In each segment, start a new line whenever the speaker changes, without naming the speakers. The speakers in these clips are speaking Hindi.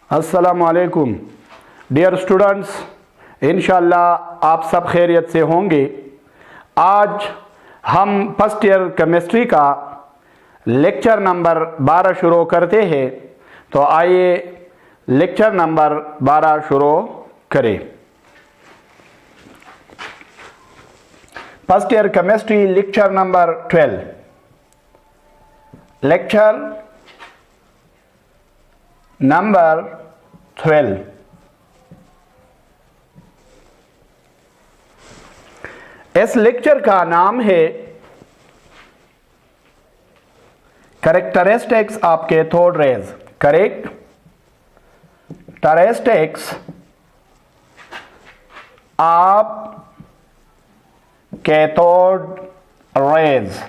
अस्सलामु अलैकुम डियर स्टूडेंट्स, इंशाअल्लाह आप सब खैरियत से होंगे। आज हम फर्स्ट ईयर केमिस्ट्री का लेक्चर नंबर 12 शुरू करते हैं। तो आइए लेक्चर नंबर 12 शुरू करें। First year chemistry lecture number 12। Lecture number 12। इस लेक्चर का नाम है characteristics of cathode raise. Characteristics of cathode raise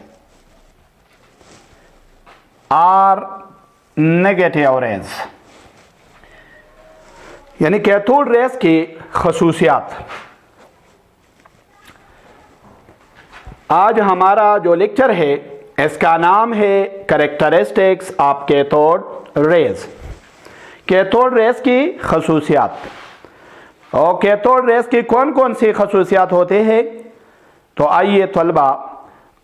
और नेगेटिव रेज, यानी कैथोड रेज की खसूसियात। आज हमारा जो लेक्चर है इसका नाम है characteristics of cathode raise. Cathode rays की खसूसियात। और कैथोड रेज की कौन कौन सी खसूसियात होते हैं, तो आइए तलबा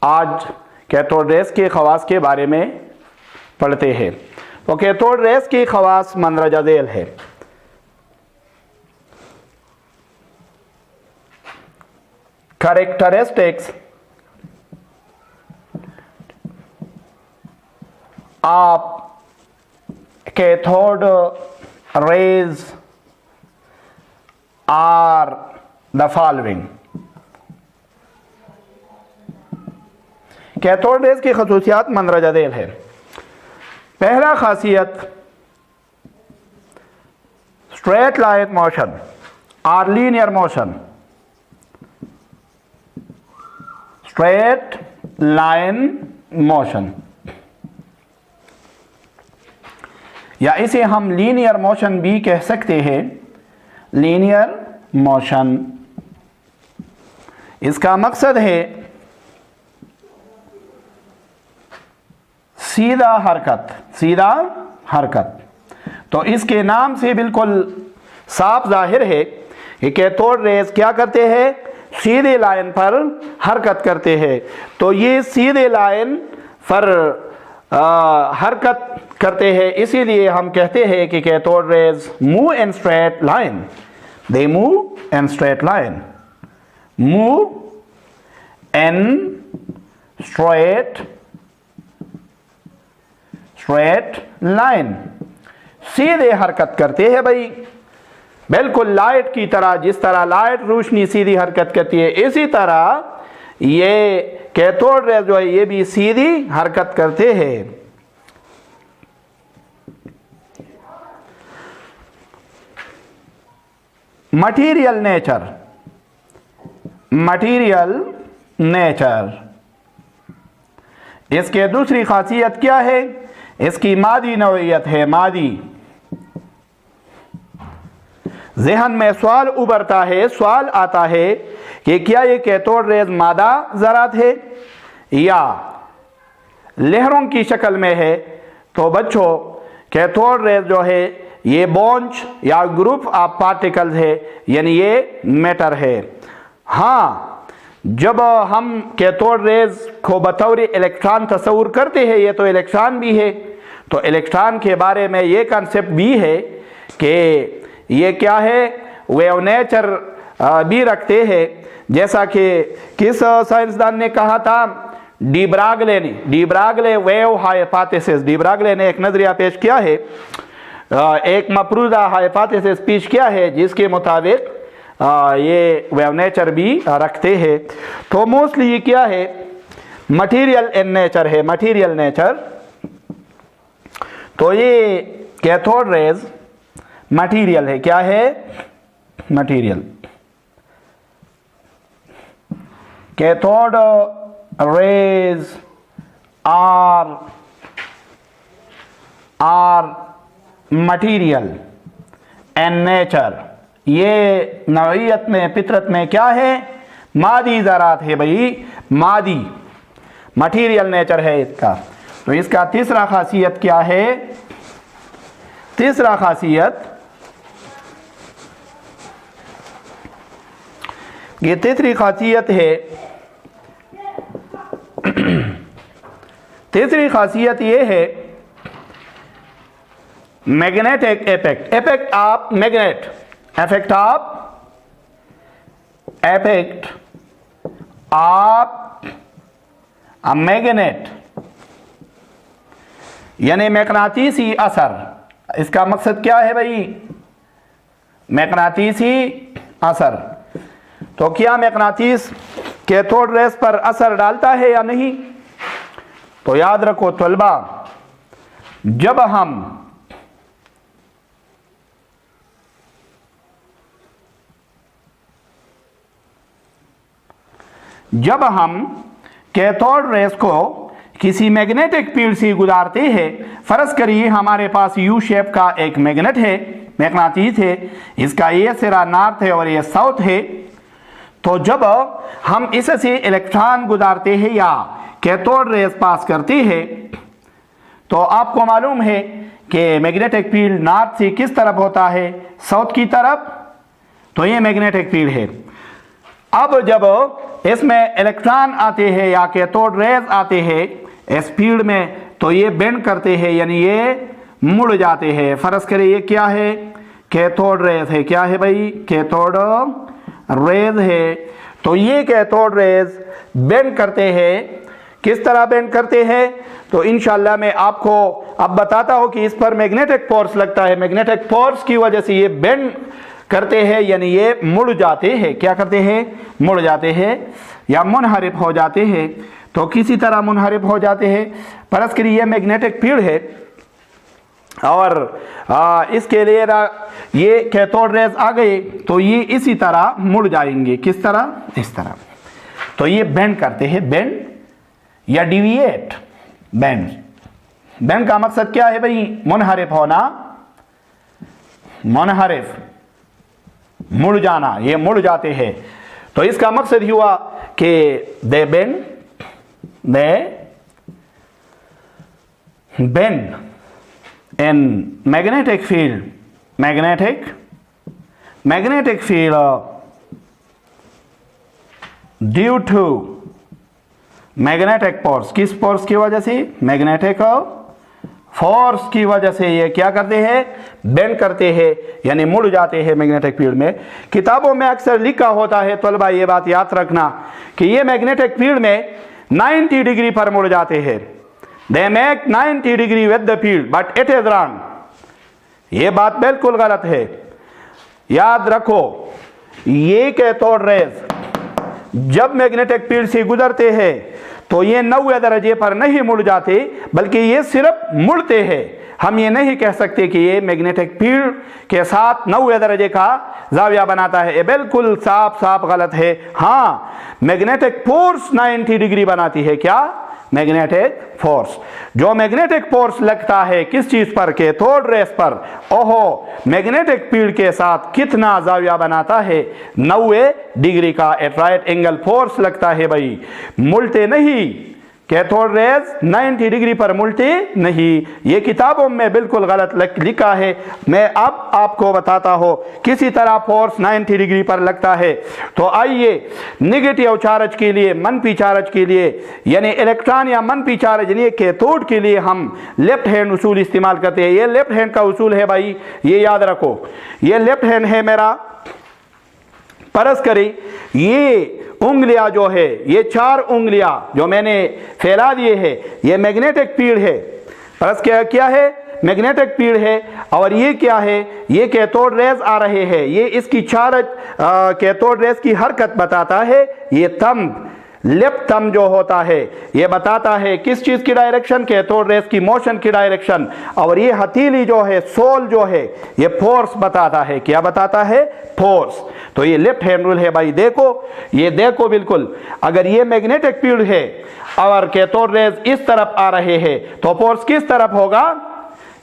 आज कैथोड रेज के खवास के बारे में पढ़ते हैं। तो कैथोड रेज की खवास मंदरजा झेल है। Characteristics of cathode rays are the following. Cathode rays की खसूसियात मंदरजा झेल है। पहला खासियत स्ट्रेट लाइन मोशन और linear motion. Straight line motion या इसे हम लीनियर मोशन भी कह सकते हैं। लीनियर मोशन, इसका मकसद है सीधा हरकत। तो इसके नाम से बिल्कुल साफ जाहिर है कि कैथोड रेज क्या करते हैं, सीधे लाइन पर हरकत करते हैं। तो ये सीधे लाइन पर हरकत करते हैं, इसीलिए हम कहते हैं कि cathode rays move in straight line. They move in straight line. Move in straight line, सीधे हरकत करते हैं भाई, बिल्कुल लाइट की तरह। जिस तरह लाइट रोशनी सीधी हरकत करती है, इसी तरह ये कैथोड रेज जो है ये भी सीधी हरकत करते हैं। मटीरियल नेचर, इसके दूसरी खासियत क्या है, इसकी मादी नौइयत है। मादी, ज़हन में सवाल उभरता है, सवाल आता है कि क्या ये कैथोड रेज मादा ज़रात है या लहरों की शक्ल में है। तो बच्चों कैथोड रेज जो है ये बॉन्च या ग्रुप ऑफ पार्टिकल्स है, यानी ये मैटर है। हाँ, जब हम कैथोड रेज को बतौर इलेक्ट्रॉन तस्वुर करते हैं, ये तो इलेक्ट्रॉन भी है। तो इलेक्ट्रॉन के बारे में ये कॉन्सेप्ट भी है कि ये क्या है, वेव नेचर भी रखते हैं। जैसा कि किस साइंसदान ने कहा था, डी-ब्रागले वेव हाइपोथेसिस। डी-ब्रागले ने एक नजरिया पेश किया है, एक मफरूजा हाइपोथेसिस पेश किया है, जिसके मुताबिक ये वेव नेचर भी रखते हैं। तो मोस्टली ये क्या है, मटेरियल इन नेचर है, मटेरियल नेचर। तो ये कैथोड रेज मटेरियल है। क्या है, material. Cathode rays are material in nature. ये नौइयत में, फितरत में क्या है, मादी ज़रात है भाई, मादी मटेरियल नेचर है इसका। तो इसका तीसरा खासियत क्या है, तीसरा खासियत, ये तीसरी खासियत है, तीसरी खासियत ये है magnetic effect, effect of magnet, effect of a magnet, यानी मैग्नेटिसी असर। इसका मकसद क्या है भाई? मैग्नेटिसी असर। तो क्या मैग्नेटिस कैथोड रेस पर असर डालता है या नहीं? तो याद रखो तलबा, जब हम कैथोड रेस को किसी मैग्नेटिक फील्ड से गुजारते हैं, फर्ज करिए हमारे पास यू शेप का एक मैग्नेट है, मैग्नेटिस है, इसका ये सिरा नॉर्थ है और ये साउथ है। तो जब हम इससे इलेक्ट्रॉन गुजारते हैं या कैथोड रेस पास करते हैं, तो आपको मालूम है कि मैग्नेटिक फील्ड नॉर्थ से किस तरफ होता है? साउथ की तरफ। तो ये मैग्नेटिक फील्ड है। अब जब इसमें इलेक्ट्रॉन आते हैं या कैथोड रेस आते हैं इस फील्ड में, तो ये बेंड करते हैं, यानी ये मुड़ जाते हैं। फर्ज करें ये क्या है? कैथोड रेस है। क्या है भाई? कैथोड रेस है। तो ये कैथोड रेस बेंड करते हैं। किस तरह बेंड करते हैं? तो इंशाल्लाह मैं आपको अब बताता हूं कि इस पर मैग्नेटिक फोर्स लगता है। मैग्नेटिक फोर्स की वजह से ये बेंड करते हैं, यानी ये मुड़ जाते हैं। क्या करते हैं? मुड़ जाते हैं या मुनहरिफ हो जाते हैं। तो किसी तरह मुनहरिफ हो जाते हैं। फर्ज करिए ये मैग्नेटिक फील्ड है और इसके लिए ये कैथोड रेस आ गए, तो ये इसी तरह मुड़ जाएंगे। किस तरह? इस तरह। तो ये बेंड करते हैं, बेंड या डिविएट। बेंड, बेंड का मकसद क्या है भाई? मुनहरिफ होना, मुनहरिफ, मुड़ जाना। ये मुड़ जाते हैं। तो इसका मकसद हुआ कि they bend, they bend in magnetic field, magnetic field due to magnetic force. किस फोर्स की वजह से? मैग्नेटिक फोर्स की वजह से ये क्या करते हैं? बेंड करते हैं, यानी मुड़ जाते हैं मैग्नेटिक फील्ड में। किताबों में अक्सर लिखा होता है, तलबा ये बात याद रखना कि ये मैग्नेटिक फील्ड में 90 डिग्री पर मुड़ जाते हैं। They make 90 degree with the field but it is wrong. ये बात बिल्कुल गलत है। याद रखो, ये कैथोड रेस जब मैग्नेटिक फील्ड से गुजरते हैं तो ये 90 दर्जे पर नहीं मुड़ जाते, बल्कि ये सिर्फ मुड़ते हैं। हम ये नहीं कह सकते कि ये मैग्नेटिक फील्ड के साथ 90 दर्जे का जाविया बनाता है। ये बिल्कुल साफ साफ गलत है। हाँ, मैग्नेटिक फोर्स 90 डिग्री बनाती है। क्या? Magnetic force. जो मैग्नेटिक फोर्स लगता है किस चीज पर? कैथोड रेस पर। ओहो, मैग्नेटिक फील्ड के साथ कितना जाविया बनाता है? 90 डिग्री का राइट एंगल फोर्स लगता है भाई। मुड़ते नहीं, कैथोड रेस 90 डिग्री पर मुड़ते नहीं। ये किताबों में बिल्कुल गलत लिखा है। मैं अब आपको बताता हूँ किसी तरह फोर्स 90 डिग्री पर लगता है। तो आइए नेगेटिव चार्ज के लिए, मनफी चार्ज के लिए, यानी इलेक्ट्रॉन या मनफी चार्ज यानी कैथोड के लिए हम लेफ्ट हैंड उसूल इस्तेमाल करते हैं। ये लेफ्ट हैंड का उसूल है भाई, ये याद रखो। ये लेफ्ट हैंड है मेरा। फर्ज करें ये उंगलियां जो है, ये 4 उंगलियां जो मैंने फैला दिए है, ये मैग्नेटिक फील्ड है। फर्ज क्या है? मैग्नेटिक फील्ड है। और ये क्या है? ये कैथोड रेस आ रहे हैं। ये इसकी चार्ज कैथोड रेस की हरकत बताता है। ये थंब, लेफ्ट थंब जो होता है, ये बताता है किस चीज की डायरेक्शन? कैथोड रेस की मोशन की डायरेक्शन। और ये हथेली जो है, सोल जो है, ये फोर्स बताता है। क्या बताता है? फोर्स। तो ये लेफ्ट हैंड रूल है भाई। देखो, ये देखो बिल्कुल, अगर ये मैग्नेटिक फील्ड है और कैथोड रेस इस तरफ आ रहे हैं, तो फोर्स किस तरफ होगा?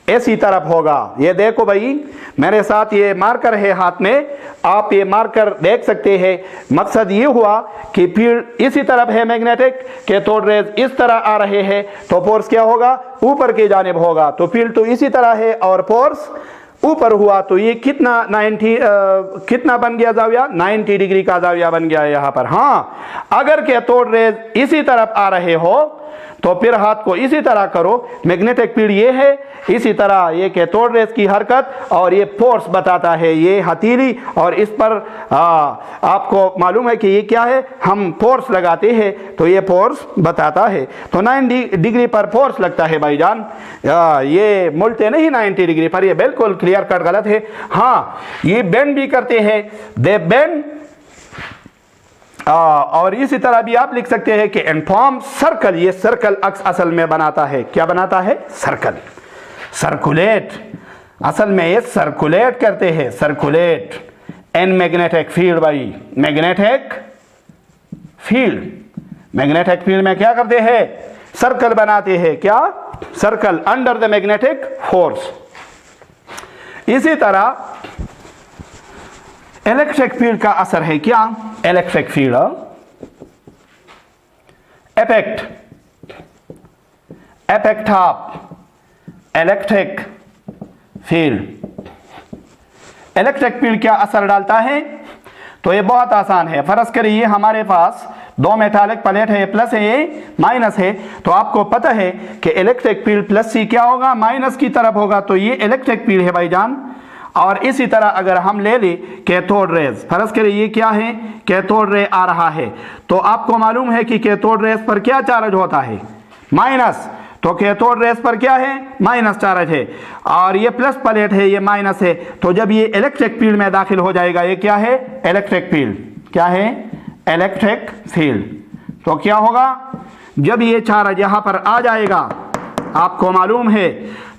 ऐसी तरफ होगा। ये देखो भाई, मेरे साथ ये मार्कर है हाथ में, आप ये मार्कर देख सकते हैं। मकसद ये हुआ कि फील्ड इसी तरफ है मैग्नेटिक, कैथोड रेज इस तरह आ रहे हैं, तो फोर्स क्या होगा, ऊपर की जानिब होगा। तो फील्ड तो इसी तरह है और फोर्स ऊपर हुआ, तो ये कितना 90 कितना बन गया जाविया, 90 डिग्री का जाविया बन गया यहाँ पर। हाँ, अगर कैथोड रेज इसी तरफ आ रहे हो तो फिर हाथ को इसी तरह करो, मैग्नेटिक फील्ड ये है, इसी तरह ये कैथोड रेज की हरकत और ये फोर्स बताता है, ये हथेली, और इस पर आपको मालूम है कि ये क्या है, हम फोर्स लगाते हैं तो ये फोर्स बताता है। तो 90 डिग्री पर फोर्स लगता है भाईजान, ये मुड़ते नहीं 90 डिग्री पर, ये बिल्कुल क्लियर कट गलत है। हाँ, ये बेंड भी करते हैं, दे बेंड, और इसी तरह भी आप लिख सकते हैं कि इनफॉर्म सर्कल, ये सर्कल अक्स असल में बनाता है, क्या बनाता है, सर्कल, सर्कुलेट, असल में ये सर्कुलेट करते हैं, सर्कुलेट इन मैग्नेटिक फील्ड भाई, मैग्नेटिक फील्ड, मैग्नेटिक फील्ड में क्या करते हैं, सर्कल बनाते हैं, क्या, circle under the magnetic force. इसी तरह इलेक्ट्रिक फील्ड का असर है क्या, electric field effect, effect of electric field, electric field क्या असर डालता है, तो ये बहुत आसान है। फर्ज करिए हमारे पास दो मेटालिक प्लेट है, प्लस है ये माइनस है, तो आपको पता है कि इलेक्ट्रिक फील्ड प्लस सी क्या होगा, माइनस की तरफ होगा, तो ये इलेक्ट्रिक फील्ड है भाईजान। और इसी तरह अगर हम ले ले कैथोड रेज, फर्ज करें ये क्या है, कैथोड रे आ रहा है, तो आपको मालूम है कि कैथोड रेज पर क्या चार्ज होता है, माइनस, तो कैथोड रेज पर क्या है, माइनस चार्ज है, और ये प्लस प्लेट है, ये माइनस है, तो जब ये इलेक्ट्रिक फील्ड में दाखिल हो जाएगा, ये क्या है, इलेक्ट्रिक फील्ड, क्या है, इलेक्ट्रिक फील्ड। तो क्या होगा, जब ये चार्ज यहाँ पर आ जाएगा, आपको मालूम है,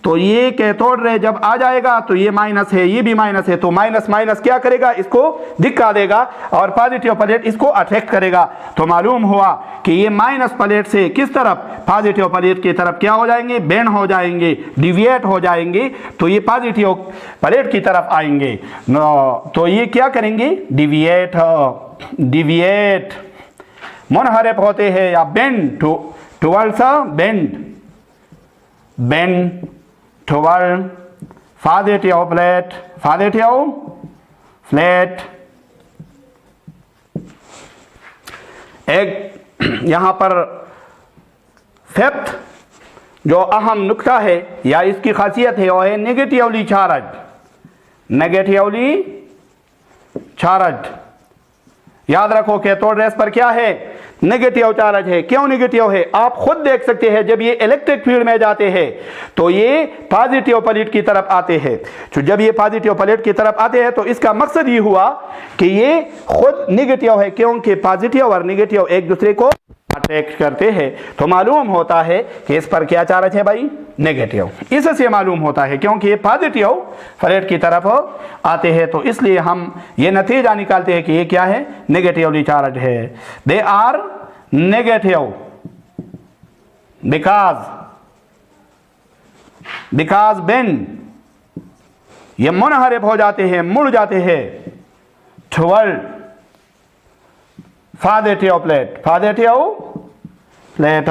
तो ये कैथोड रे जब आ जाएगा तो ये माइनस है, ये भी माइनस है, तो माइनस माइनस क्या करेगा, इसको दिक्का देगा, और पॉजिटिव प्लेट इसको अट्रैक्ट करेगा। तो मालूम हुआ कि ये माइनस प्लेट से किस तरफ, पॉजिटिव प्लेट की तरफ क्या हो जाएंगे, बेंड हो जाएंगे, डिविएट हो जाएंगे, तो ये पॉजिटिव प्लेट की तरफ आएंगे। तो ये क्या करेंगे, डिविएट, डिविएट मुनहरिफ होते हैं, या bend towards bend, bend toward positive plate, positive plate। एक यहाँ पर फिफ्थ जो अहम नुक्ता है या इसकी खासियत है वो है नेगेटिवली चार्ज, नेगेटिवली चार्ज। याद रखो कैथोड रेज पर क्या है, नेगेटिव चार्ज है। क्यों नेगेटिव है, आप खुद देख सकते हैं, जब ये इलेक्ट्रिक फील्ड में जाते हैं तो ये पॉजिटिव प्लेट की तरफ आते हैं। तो जब ये पॉजिटिव प्लेट की तरफ आते हैं तो इसका मकसद ये हुआ कि ये खुद नेगेटिव है, क्योंकि पॉजिटिव और नेगेटिव एक दूसरे को अट्रैक्ट करते हैं। तो मालूम होता है कि इस पर क्या चार्ज है भाई, नेगेटिव। इससे मालूम होता है क्योंकि ये पॉजिटिव प्लेट की तरफ आते हैं, तो इसलिए हम ये नतीजा निकालते हैं कि ये क्या है, नेगेटिवली चार्ज है। They are negative because bend, ये मुनहरिफ हो जाते हैं, मुड़ जाते हैं toward positive plate, positive plate.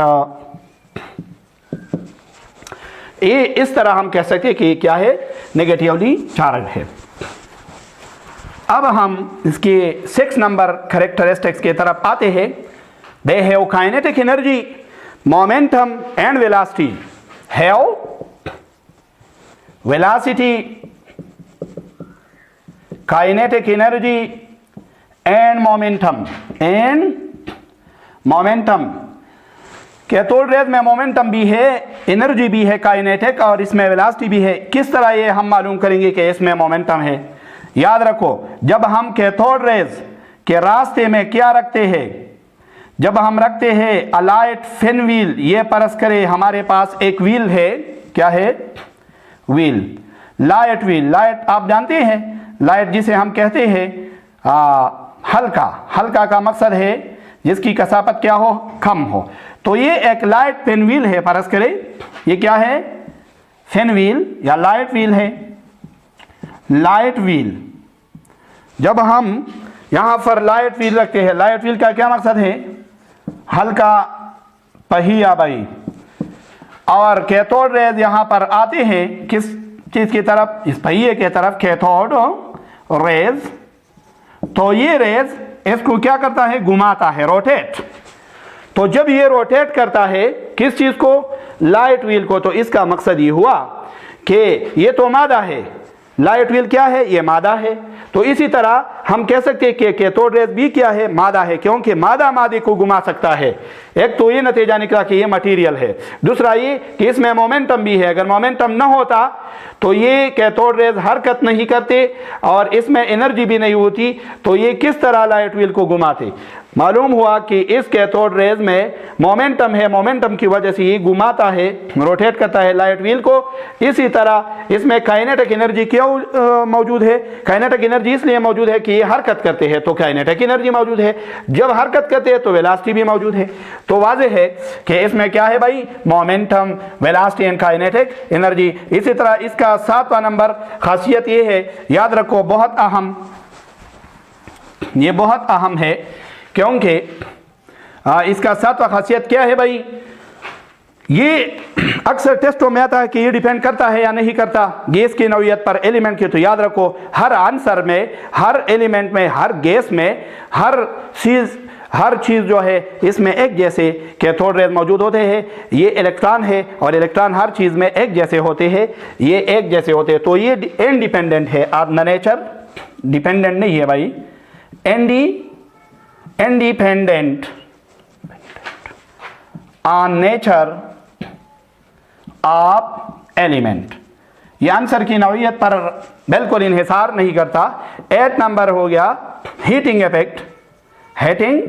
ये इस तरह हम कह सकते हैं कि क्या है, नेगेटिवली चार्ज है। अब हम इसके 6 नंबर कैरेक्टरिस्टिक्स की तरफ आते हैं। They have kinetic energy, momentum and velocity. Have velocity, kinetic energy and momentum, cathode rays में मोमेंटम भी है, एनर्जी भी है काइनेटिक, और इसमें वेलोसिटी भी है। किस तरह ये हम मालूम करेंगे कि इसमें मोमेंटम है। याद रखो, जब हम कैथोड रेज के रास्ते में क्या रखते हैं, जब हम रखते हैं अ लाइट फिन व्हील, ये परस करे हमारे पास एक व्हील है, क्या है, व्हील, लाइट व्हील। लाइट आप जानते हैं, लाइट जिसे हम कहते हैं हल्का, हल्का का मकसद है जिसकी कसापत क्या हो, कम हो। तो ये एक लाइट पेन व्हील है, फर्ज करें ये क्या है, थिन व्हील या लाइट व्हील है। लाइट व्हील, जब हम यहाँ पर लाइट व्हील रखते हैं, लाइट व्हील का क्या मकसद है? हल्का पहिया भाई। और कैथोड रेज यहाँ पर आते हैं किस चीज़ की तरफ? इस पहिए की तरफ, कैथोड रेज। तो ये रेज इसको क्या करता है? घुमाता है, रोटेट। तो जब ये रोटेट करता है किस चीज़ को? लाइट व्हील को। तो इसका मकसद ये हुआ कि ये तो मादा है, लाइट व्हील क्या है? ये मादा है। तो इसी तरह हम कह सकते हैं कि कैथोड रेज भी क्या है? मादा है, क्योंकि मादा मादे को घुमा सकता है। एक तो ये नतीजा निकला कि ये मटेरियल है। दूसरा ये कि इसमें मोमेंटम भी है। अगर मोमेंटम न होता तो ये कैथोड रेज हरकत नहीं करते और इसमें एनर्जी भी नहीं होती, तो ये किस तरह लाइट व्हील को घुमाते? मालूम हुआ कि इस कैथोड रेज में मोमेंटम है, मोमेंटम की वजह से ये घुमाता है, रोटेट करता है लाइट व्हील को। इसी तरह इसमें काइनेटिक एनर्जी क्यों मौजूद है? काइनेटिक एनर्जी इसलिए मौजूद है कि ये हरकत करते हैं, तो काइनेटिक एनर्जी मौजूद है। जब हरकत करते हैं तो वेलोसिटी भी मौजूद है। तो वाज़ेह है कि इसमें क्या है भाई? Momentum, velocity and kinetic energy. इसी तरह इसका 7वां नंबर खासियत ये है, याद रखो, बहुत अहम, ये बहुत अहम है, क्योंकि इसका 7वां खासियत क्या है भाई? ये अक्सर टेस्टों में आता है कि ये डिपेंड करता है या नहीं करता गैस की नौइयत पर, एलिमेंट की। तो याद रखो, हर आंसर में, हर एलिमेंट में, हर गैस में, हर चीज़ जो है इसमें एक जैसे कैथोड रेज मौजूद होते हैं। ये इलेक्ट्रॉन है और इलेक्ट्रॉन हर चीज़ में एक जैसे होते हैं, ये एक जैसे होते हैं। तो ये इंडिपेंडेंट है, ऑन नेचर डिपेंडेंट नहीं है भाई, independent on nature of element. ये आंसर की नौइयत पर बिल्कुल इन्हिसार नहीं करता। 8 नंबर हो गया हीटिंग इफेक्ट। हीटिंग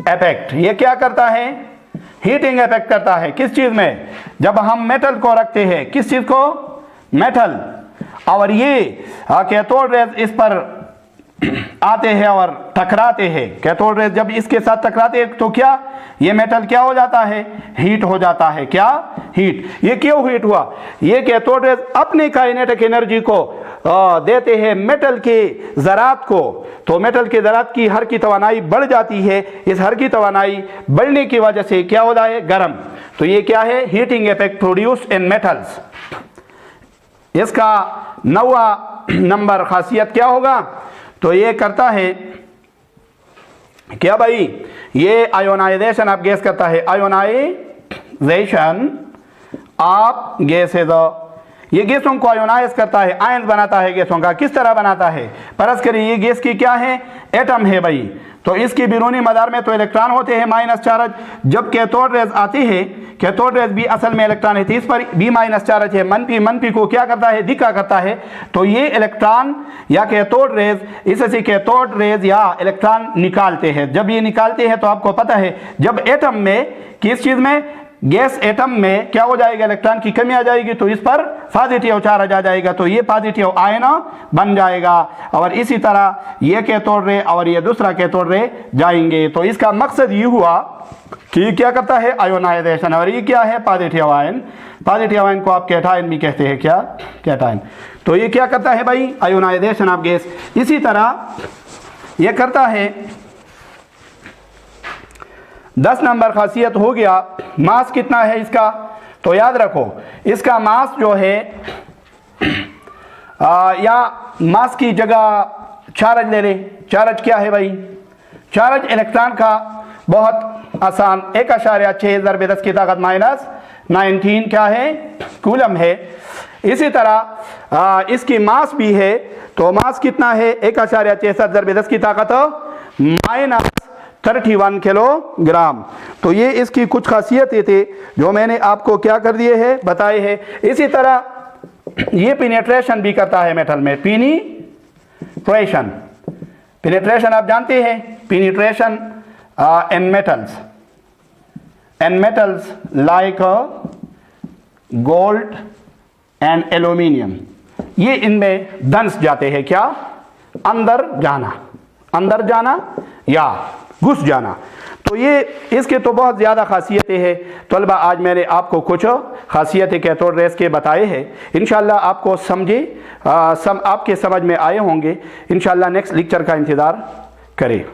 इफेक्ट ये क्या करता है? हीटिंग इफेक्ट करता है किस चीज़ में? जब हम मेटल को रखते हैं, किस चीज़ को? मेटल। और ये कैथोड रेज इस पर आते हैं और टकराते हैं। कैथोड रेज जब इसके साथ टकराते हैं तो क्या? ये मेटल क्या हो जाता है? हीट हो जाता है। क्या? हीट। ये क्यों हीट हुआ? ये कैथोड रेज अपनी काइनेटिक एनर्जी को देते हैं मेटल के ज़रात को। तो मेटल के ज़रात की हर की तवानाई बढ़ जाती है। इस हर की तवानाई बढ़ने की वजह से क्या होता है? गर्म। तो ये क्या है? Heating effect produced in metals. इसका 9वां नंबर खासियत क्या होगा? तो ये करता है क्या भाई? ये आयोनाइजेशन ऑफ गैस करता है, आयोनाइजेशन ऑफ गैसेज। ये गैसों को आयोनाइज करता है, आयन बनाता है गैसों का। किस तरह बनाता है? फर्ज करिए ये गैस की क्या है? एटम है भाई। तो इसकी बैरूनी मदार में तो इलेक्ट्रॉन होते हैं माइनस चार्ज। जब कैथोड रेज आती है, कैथोड रेज भी असल में इलेक्ट्रॉन है, तो इस पर भी माइनस चार्ज है। मनफी को क्या करता है? दिक्का करता है। तो ये इलेक्ट्रॉन या कैथोड रेज, इससे कैथोड रेज या इलेक्ट्रॉन निकालते हैं। जब ये निकालते हैं तो आपको पता है, जब एटम में, किस चीज़ में? गैस एटम में क्या हो जाएगा? इलेक्ट्रॉन की कमी आ जाएगी, तो इस पर पॉजिटिव चार्ज आ जाएगा, तो ये पॉजिटिव आयन बन जाएगा। और इसी तरह ये कैथोड रे और ये दूसरा कैथोड रे जाएंगे। तो इसका मकसद ये हुआ कि क्या करता है? आयोनाइजेशन। और ये क्या है? Positive ion. पॉजिटिव आयन को आप कैटायन भी कहते हैं। क्या? कैटायन। तो ये क्या करता है भाई? Ionisation of gas. इसी तरह ये करता है 10 नंबर खासियत हो गया मास कितना है इसका? तो याद रखो इसका मास जो है या मास की जगह चार्ज ले ले। चार्ज क्या है भाई? चार्ज इलेक्ट्रॉन का बहुत आसान 1.6 ज़रबे 10 की ताकत -19 क्या है? कूलम है। इसी तरह इसकी मास भी है। तो मास कितना है? 1.6 ज़रबे 10 की ताकत -31 किलोग्राम। तो ये इसकी कुछ खासियतें थे जो मैंने आपको क्या कर दिए हैं? बताए हैं। इसी तरह ये पेनिट्रेशन भी करता है मेटल में। पेनिट्रेशन आप जानते हैं, penetration in metals like gold and aluminium, ये इनमें दंस जाते हैं। क्या? अंदर जाना या घुस जाना। तो ये इसके तो बहुत ज़्यादा खासियतें हैं तलबा। आज मैंने आपको कुछ खासियतें कैथोड रेस के बताए हैं। इंशाल्लाह आपको आपके समझ में आए होंगे। इंशाल्लाह नेक्स्ट लेक्चर का इंतज़ार करें।